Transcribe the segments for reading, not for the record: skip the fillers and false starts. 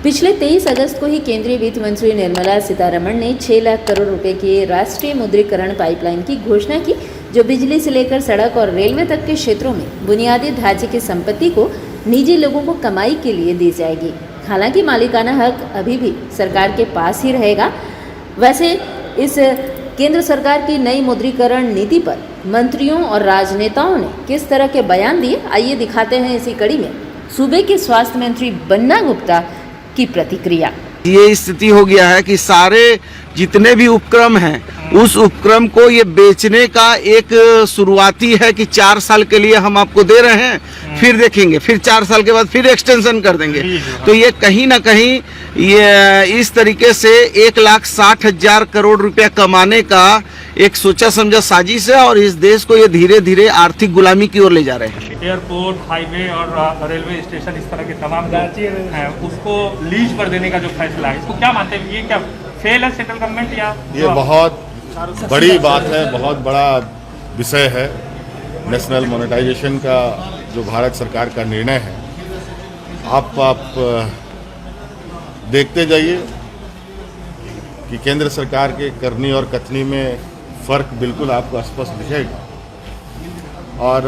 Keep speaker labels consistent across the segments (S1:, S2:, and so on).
S1: पिछले 23 अगस्त को ही केंद्रीय वित्त मंत्री निर्मला सीतारमण ने 6 लाख करोड़ रुपए की राष्ट्रीय मुद्रीकरण पाइपलाइन की घोषणा की, जो बिजली से लेकर सड़क और रेलवे तक के क्षेत्रों में बुनियादी ढांचे की संपत्ति को निजी लोगों को कमाई के लिए दी जाएगी। हालांकि मालिकाना हक अभी भी सरकार के पास ही रहेगा। वैसे इस केंद्र सरकार की नई मुद्रीकरण नीति पर मंत्रियों और राजनेताओं ने किस तरह के बयान दिए, आइए दिखाते हैं इसी कड़ी में सूबे के स्वास्थ्य मंत्री बन्ना गुप्ता की प्रतिक्रिया।
S2: ये स्थिति हो गया है कि सारे जितने भी उपक्रम हैं उस उपक्रम को ये बेचने का एक शुरुआती है कि 4 साल के लिए हम आपको दे रहे हैं, फिर देखेंगे, फिर 4 साल के बाद फिर एक्सटेंशन कर देंगे। तो ये कहीं ना कहीं ये इस तरीके से 1,60,000 करोड़ रुपया कमाने का एक सोचा समझा साजिश है और इस देश को ये धीरे धीरे आर्थिक गुलामी की ओर ले जा रहे हैं।
S3: एयरपोर्ट, हाईवे और रेलवे स्टेशन, इस तरह के तमाम हैं उसको लीज पर देने का जो फैसला है, इसको क्या मानते हैं? ये क्या फेल है सेंट्रल गवर्नमेंट या
S4: ये बहुत बड़ी बात है, बहुत बड़ा विषय है। नेशनल मोनेटाइजेशन का जो भारत सरकार का निर्णय है, आप देखते जाइए कि केंद्र सरकार के करनी और कथनी में फ़र्क बिल्कुल आपको स्पष्ट दिखेगा। और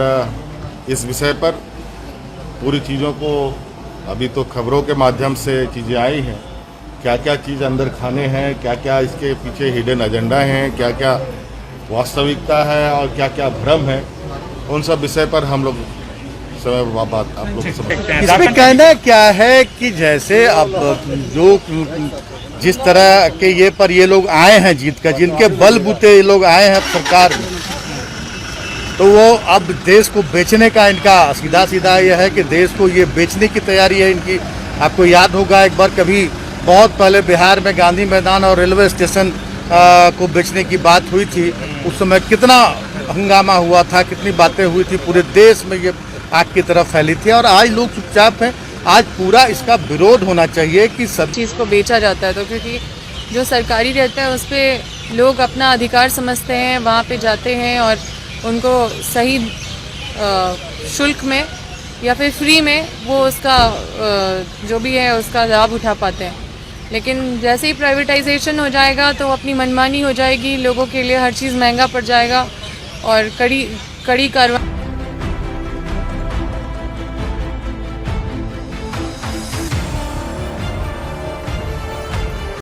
S4: इस विषय पर पूरी चीज़ों को अभी तो खबरों के माध्यम से चीज़ें आई हैं, क्या क्या चीज़ अंदर खाने हैं, क्या क्या इसके पीछे हिडन एजेंडा हैं, क्या क्या वास्तविकता है और क्या क्या भ्रम है, उन सब विषय पर हम लोग समय बात आप लोग समझते हैं।
S5: इसमें कहना क्या है कि जैसे अब जो जिस तरह के ये लोग आए हैं जीत कर, जिनके बलबूते ये लोग आए हैं सरकार में, तो वो अब देश को बेचने का इनका सीधा सीधा यह है कि देश को ये बेचने की तैयारी है इनकी। आपको याद होगा एक बार कभी बहुत पहले बिहार में गांधी मैदान और रेलवे स्टेशन को बेचने की बात हुई थी। उस समय कितना हंगामा हुआ था, कितनी बातें हुई थी, पूरे देश में ये आग की तरफ फैली थी। और आज लोग चुपचाप हैं। आज पूरा इसका विरोध होना चाहिए कि सब
S6: चीज़ को बेचा जाता है, तो क्योंकि जो सरकारी रहता है उस पर लोग अपना अधिकार समझते हैं, वहाँ पे जाते हैं और उनको सही शुल्क में या फिर फ्री में वो उसका जो भी है उसका लाभ उठा पाते हैं। लेकिन जैसे ही प्राइवेटाइजेशन हो जाएगा तो अपनी मनमानी हो जाएगी, लोगों के लिए हर चीज़ महंगा पड़ जाएगा और कड़ी कार्रवाई